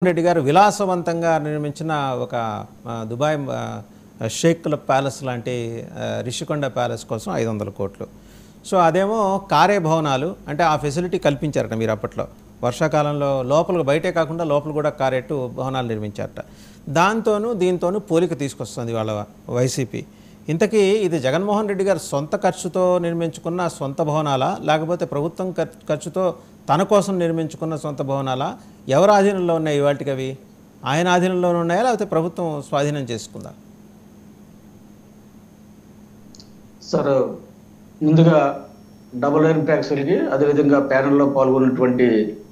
రెడ్డి గారు విలాసవంతంగా నిర్మించిన ఒక దుబాయ్ షేక్ల ప్యాలెస్ లాంటి రిషికొండ ప్యాలెస్ కోసం 500 కోట్లు. సో అదేమో కారే భవనాలు అంటే ఆ ఫెసిలిటీ కల్పించారట మీరు అప్పట్లో. వర్షాకాలంలో లోపల బయటే కాకుండా లోపల కూడా కారేట్టు భవనాలు నిర్మించారట. దీంతోనూ పోలిక తీసుకొస్తుంది వాళ్ళ వైసీపీ. ఇంతకీ ఇది జగన్మోహన్ రెడ్డి గారు సొంత ఖర్చుతో నిర్మించుకున్న సొంత భవనాలా, లేకపోతే ప్రభుత్వం ఖర్చుతో తన కోసం నిర్మించుకున్న సొంత భవనాలా? ఎవరి ఆధీనంలో ఉన్నాయి ఇవాళకి? అవి ఆయన ఆధీనంలోనే ఉన్నాయా, లేకపోతే ప్రభుత్వం స్వాధీనం చేసుకుందా? సార్, ముందుగా డబుల్ లైన్ ట్యాక్సులకి, అదేవిధంగా ప్యానెల్లో పాల్గొన్నటువంటి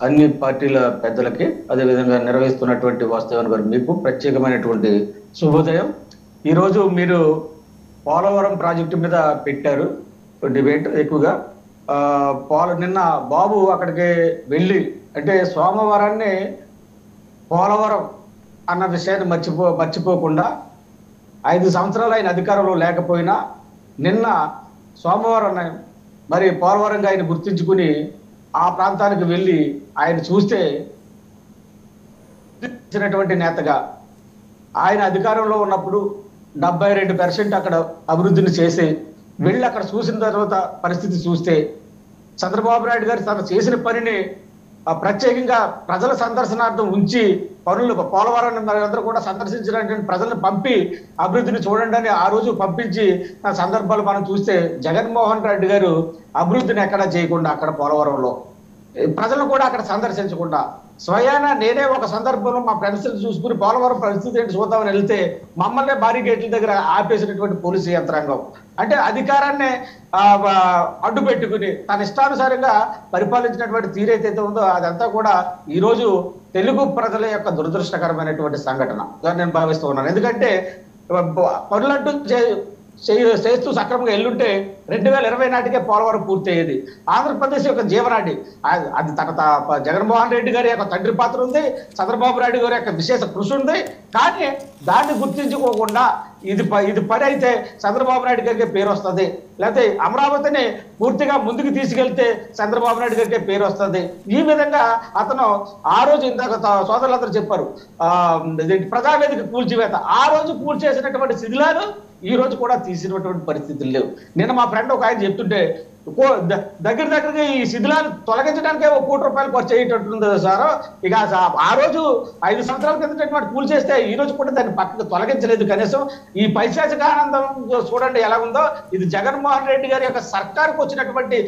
అన్ని పార్టీల పెద్దలకి, అదేవిధంగా నిర్వహిస్తున్నటువంటి వాస్తవాన్ని గారు మీకు ప్రత్యేకమైనటువంటి శుభోదయం. ఈరోజు మీరు పోలవరం ప్రాజెక్టు మీద పెట్టారు డిబేట్ ఎక్కువగా. నిన్న బాబు అక్కడికి వెళ్ళి అంటే సోమవారాన్ని పోలవరం అన్న విషయాన్ని మర్చిపోకుండా 5 సంవత్సరాలు ఆయన అధికారంలో లేకపోయినా నిన్న సోమవారం మరి పోలవరంగా ఆయన గుర్తించుకుని ఆ ప్రాంతానికి వెళ్ళి ఆయన చూస్తే నేతగా ఆయన అధికారంలో ఉన్నప్పుడు 72% అక్కడ అభివృద్ధిని చేసి వెళ్ళి అక్కడ చూసిన తర్వాత పరిస్థితి చూస్తే చంద్రబాబు నాయుడు గారు తను చేసిన పనిని ప్రత్యేకంగా ప్రజల సందర్శనార్థం ఉంచి పోలవరాన్ని అందరూ కూడా సందర్శించడానికి ప్రజలను పంపి అభివృద్ధిని చూడండి అని ఆ రోజు పంపించి సందర్భాలు మనం చూస్తే జగన్మోహన్ రెడ్డి గారు అభివృద్ధిని ఎక్కడా చేయకుండా అక్కడ పోలవరంలో ప్రజలను కూడా అక్కడ సందర్శించకుండా స్వయాన నేనే ఒక సందర్భంలో మా ఫ్రెండ్స్ చూసుకుని పోలవరం పరిస్థితి ఏంటి చూద్దామని వెళ్తే మమ్మల్ని భారీ గేట్ల దగ్గర ఆపేసినటువంటి పోలీసు యంత్రాంగం. అంటే అధికారాన్ని అడ్డు పెట్టుకుని తన ఇష్టానుసారంగా పరిపాలించినటువంటి తీరైతే ఉందో అదంతా కూడా ఈరోజు తెలుగు ప్రజల యొక్క దురదృష్టకరమైనటువంటి సంఘటన నేను భావిస్తూ ఉన్నాను. ఎందుకంటే పనులంటూ చేస్తూ సక్రమంగా ఎల్లుంటే 2020 నాటికే పోలవరం పూర్తయ్యేది. ఆంధ్రప్రదేశ్ యొక్క జీవనాడి అది జగన్మోహన్ రెడ్డి గారి యొక్క తండ్రి పాత్ర ఉంది, చంద్రబాబు నాయుడు గారి యొక్క విశేష కృషి ఉంది. కానీ దాన్ని గుర్తించుకోకుండా ఇది పని అయితే చంద్రబాబు నాయుడు గారికి పేరు వస్తుంది, లేకపోతే అమరావతిని పూర్తిగా ముందుకు తీసుకెళ్తే చంద్రబాబు నాయుడు గారికి పేరు వస్తుంది. ఈ విధంగా అతను ఆ రోజు ఇందాక సోదరులందరూ చెప్పారు ప్రజావేదిక కూల్చివేత, ఆ రోజు కూల్చేసినటువంటి శిథిలాలు ఈ రోజు కూడా తీసినటువంటి పరిస్థితులు లేవు. నిన్న మా ఫ్రెండ్ ఒక ఆయన చెప్తుంటే దగ్గరగా ఈ శిథిలాలు తొలగించడానికే ₹1 కోటి ఖర్చు అయ్యేటట్టుంది సార్. ఇక ఆ రోజు 5 సంవత్సరాల కింద కూల్ చేస్తే ఈ రోజు కూడా దాన్ని పక్కకు తొలగించలేదు. కనీసం ఈ పైశాచిక ఆనందం చూడండి ఎలా ఉందో. ఇది జగన్మోహన్ రెడ్డి గారి యొక్క సర్కారుకు వచ్చినటువంటి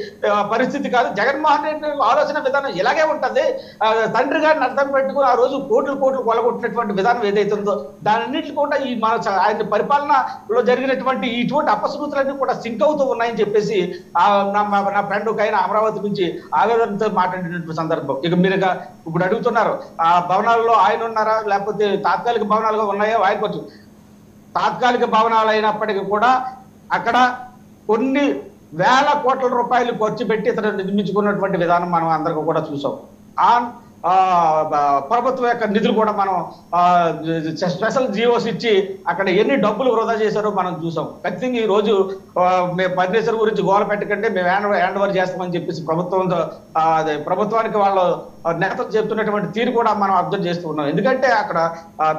పరిస్థితి కాదు. జగన్మోహన్ రెడ్డి ఆలోచన విధానం ఇలాగే ఉంటది. తండ్రి గారిని అర్థం పెట్టుకుని ఆ రోజు కోట్లు కొలగొట్టినటువంటి విధానం ఏదైతుందో దానన్నింటినీ కూడా ఈ ఆయన పరిపాలనలో జరిగినటువంటి ఇటువంటి అపశృతులన్నీ కూడా సింక్ అవుతూ ఉన్నాయని చెప్పేసి నా ఫ్రెండ్ ఒక ఆయన అమరావతి నుంచి ఆవేదనతో మాట్లాడినటువంటి సందర్భం. ఇక మీరు ఇప్పుడు అడుగుతున్నారు ఆ భవనాల్లో ఆయన ఉన్నారా, లేకపోతే తాత్కాలిక భవనాలుగా ఉన్నాయో ఆయన కొంచెం తాత్కాలిక భవనాలు అయినప్పటికీ కూడా అక్కడ కొన్ని వేల కోట్ల రూపాయలు ఖర్చు పెట్టి ఇతను నిర్మించుకున్నటువంటి విధానం మనం అందరికీ కూడా చూసాం. ప్రభుత్వం యొక్క నిధులు కూడా మనం స్పెషల్ జియోస్ ఇచ్చి అక్కడ ఎన్ని డబ్బులు వృధా చేశారో మనం చూసాం. ఖచ్చితంగా ఈ రోజు మేము ఫర్నిచర్ గురించి గోల పెట్టకంటే మేము హ్యాండ్ ఓవర్ చేస్తామని చెప్పేసి ప్రభుత్వానికి వాళ్ళు నేతలు చెప్తున్నటువంటి తీరు కూడా మనం అబ్జర్వ్ చేస్తూ ఉన్నాం. ఎందుకంటే అక్కడ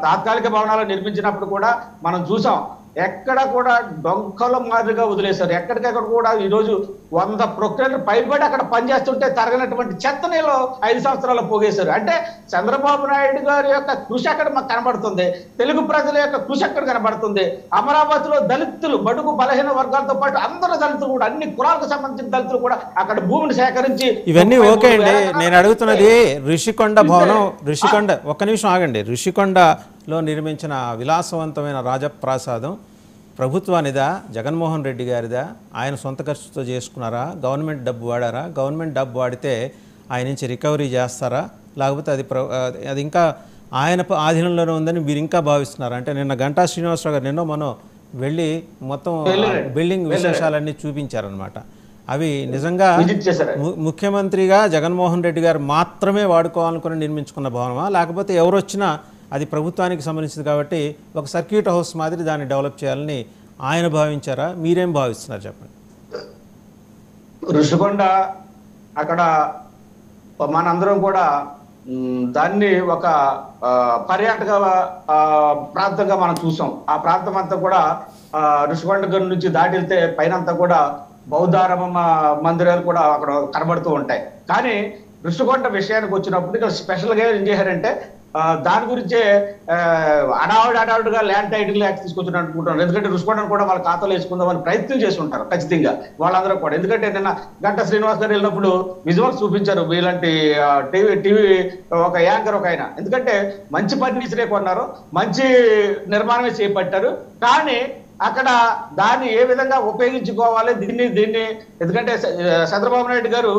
తాత్కాలిక భవనాలు నిర్మించినప్పుడు కూడా మనం చూసాం ఎక్కడ కూడా డొంకల మాదిరిగా వదిలేశారు. ఎక్కడికెక్కడ కూడా ఈరోజు 100 ప్రొక్లైనర్ పైబడి అక్కడ పనిచేస్తుంటే తరగనటువంటి చెత్తనీలో 5 సంవత్సరాలు పోగేశారు. అంటే చంద్రబాబు నాయుడు గారి యొక్క కృషి అక్కడ మాకు కనబడుతుంది, తెలుగు ప్రజల యొక్క కృషి అక్కడ కనబడుతుంది. అమరావతిలో దళితులు, బడుగు బలహీన వర్గాలతో పాటు అందరూ దళితులు కూడా, అన్ని కులాలకు సంబంధించిన దళితులు కూడా అక్కడ భూమిని సేకరించి ఇవన్నీ ఓకే అండి. నేను అడుగుతున్నది రిషికొండ భవనం, ఒక్క నిమిషం ఆగండి. రిషికొండలో నిర్మించిన విలాసవంతమైన రాజప్రాసాదం ప్రభుత్వానిదా, జగన్మోహన్ రెడ్డి గారిదా? ఆయన సొంత ఖర్చుతో చేసుకున్నారా? గవర్నమెంట్ డబ్బు వాడారా? గవర్నమెంట్ డబ్బు వాడితే ఆయన నుంచి రికవరీ చేస్తారా, లేకపోతే అది ఇంకా ఆయన ఆధీనంలోనే ఉందని మీరు ఇంకా భావిస్తున్నారా? అంటే నిన్న గంటా శ్రీనివాసరావు గారు మనం వెళ్ళి మొత్తం బిల్డింగ్ విశేషాలన్నీ చూపించారనమాట. అవి నిజంగా ముఖ్యమంత్రిగా జగన్మోహన్ రెడ్డి గారు మాత్రమే వాడుకోవాలనుకుని నిర్మించుకున్న భవనమా, లేకపోతే ఎవరు వచ్చినా అది ప్రభుత్వానికి సంబంధించింది కాబట్టి ఒక సర్క్యూట్ హౌస్ మాదిరి దాన్ని డెవలప్ చేయాలని ఆయన భావించారా? మీరేం భావిస్తున్నారు చెప్పండి. ఋషికొండ అక్కడ మనందరం కూడా దాన్ని ఒక పర్యాటక ప్రాంతంగా మనం చూసాం. ఆ ప్రాంతం అంతా కూడా ఋషికొండ నుంచి దాటి వెళ్తే పైనంతా కూడా బౌద్ధారామ మందిరాలు కూడా అక్కడ కనబడుతూ ఉంటాయి. కానీ ఋషికొండ విషయానికి వచ్చినప్పుడు ఇక్కడ స్పెషల్ గా ఏం చేశారంటే దాని గురించే అడావుడిగా ల్యాండ్ టైటిల్ యాక్ట్ తీసుకొచ్చి అనుకుంటున్నారు. ఎందుకంటే ఋషికొండను కూడా వాళ్ళ ఖాతాలో వేసుకుందామని ప్రయత్నం చేసి ఉంటారు ఖచ్చితంగా వాళ్ళందరూ కూడా. ఎందుకంటే నిన్న గంటా శ్రీనివాస్ గారు వెళ్ళినప్పుడు విజువల్స్ చూపించారు ఇలాంటి టీవీ ఒక యాంకర్ ఒక ఆయన. ఎందుకంటే మంచి ఫర్నిచరే కొన్నారు, మంచి నిర్మాణమే చేపట్టారు. కానీ అక్కడ దాన్ని ఏ విధంగా ఉపయోగించుకోవాలి దీన్ని ఎందుకంటే చంద్రబాబు నాయుడు గారు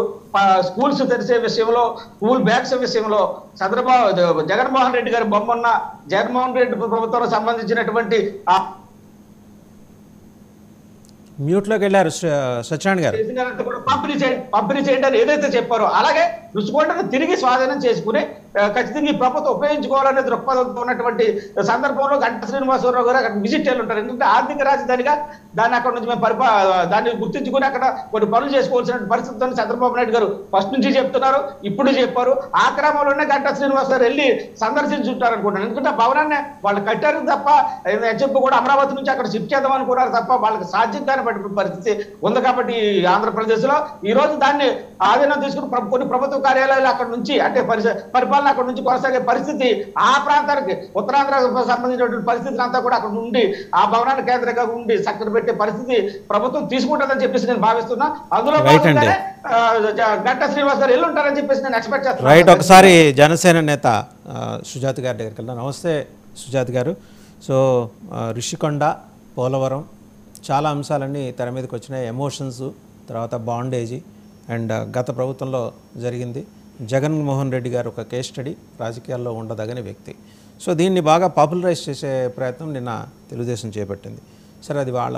స్కూల్స్ తెరిచే విషయంలో, స్కూల్ బ్యాగ్స్ విషయంలో జగన్మోహన్ రెడ్డి గారి బొమ్మన్న జగన్మోహన్ రెడ్డి ప్రభుత్వానికి సంబంధించినటువంటి మ్యూట్లోకి వెళ్ళారు సత్యనారాయణ గారు. పంపిణీ చేయండి అని ఏదైతే చెప్పారో అలాగే ఋషికొండను తిరిగి స్వాధీనం చేసుకుని ఖచ్చితంగా ఈ ప్రభుత్వం ఉపయోగించుకోవాలనే దృక్పథంతో ఉన్నటువంటి సందర్భంలో గంటా శ్రీనివాసరావు గారు అక్కడ విజిట్ చేయాలి ఉంటారు. ఎందుకంటే ఆర్థిక రాజధానిగా దాన్ని అక్కడ నుంచి మేము దాన్ని గుర్తించుకుని అక్కడ కొన్ని పనులు చేసుకోవాల్సిన పరిస్థితులను చంద్రబాబు నాయుడు గారు ఫస్ట్ నుంచి చెప్తున్నారు, ఇప్పుడు చెప్పారు. ఆ క్రమంలోనే గంటా శ్రీనివాస్ గారు వెళ్ళి సందర్శించుంటారు అనుకుంటాను. ఎందుకంటే ఆ భవనాన్ని వాళ్ళు కట్టారు తప్ప చెప్పు కూడా అమరావతి నుంచి అక్కడ షిఫ్ట్ చేద్దాం అనుకున్నారు తప్ప వాళ్ళకి సాధ్యం కాని పరిస్థితి ఉంది. కాబట్టి ఆంధ్రప్రదేశ్ లో ఈ రోజు దాన్ని ఆధీనం తీసుకుని కొన్ని ప్రభుత్వ కార్యాలయాలు అక్కడ నుంచి అంటే పరిపాలన అక్కడ నుంచి కొనసాగే పరిస్థితి ఆ ప్రాంతానికి ఉత్తరాంధ్రకు సంబంధించినటువంటి పరిస్థితులు అంతా కూడా అక్కడ ఉండి ఆ భవనాన్ని కేంద్రంగా ఉండి చక్కర పెట్టే పరిస్థితి ప్రభుత్వం తీసుకుంటుందని చెప్పేసి నేను భావిస్తున్నా. అందులో గంటా శ్రీనివాస్ గారు ఉంటారని చెప్పేసి నేను ఎక్స్పెక్ట్ చేస్తాను. రైట్, ఒకసారి జనసేన నేత సుజాత గారి దగ్గరికి వెళ్దాం. నమస్తే సుజాత గారు. సో ఋషికొండ, పోలవరం చాలా అంశాలన్నీ తెర మీదకి వచ్చినాయి. ఎమోషన్స్, తర్వాత బాండేజీ అండ్ గత ప్రభుత్వంలో జరిగింది. జగన్మోహన్ రెడ్డి గారు ఒక కేస్ స్టడీ, రాజకీయాల్లో ఉండదగని వ్యక్తి. సో దీన్ని బాగా పాపులరైజ్ చేసే ప్రయత్నం నిన్న తెలుగుదేశం చేపట్టింది. సరే, అది వాళ్ళ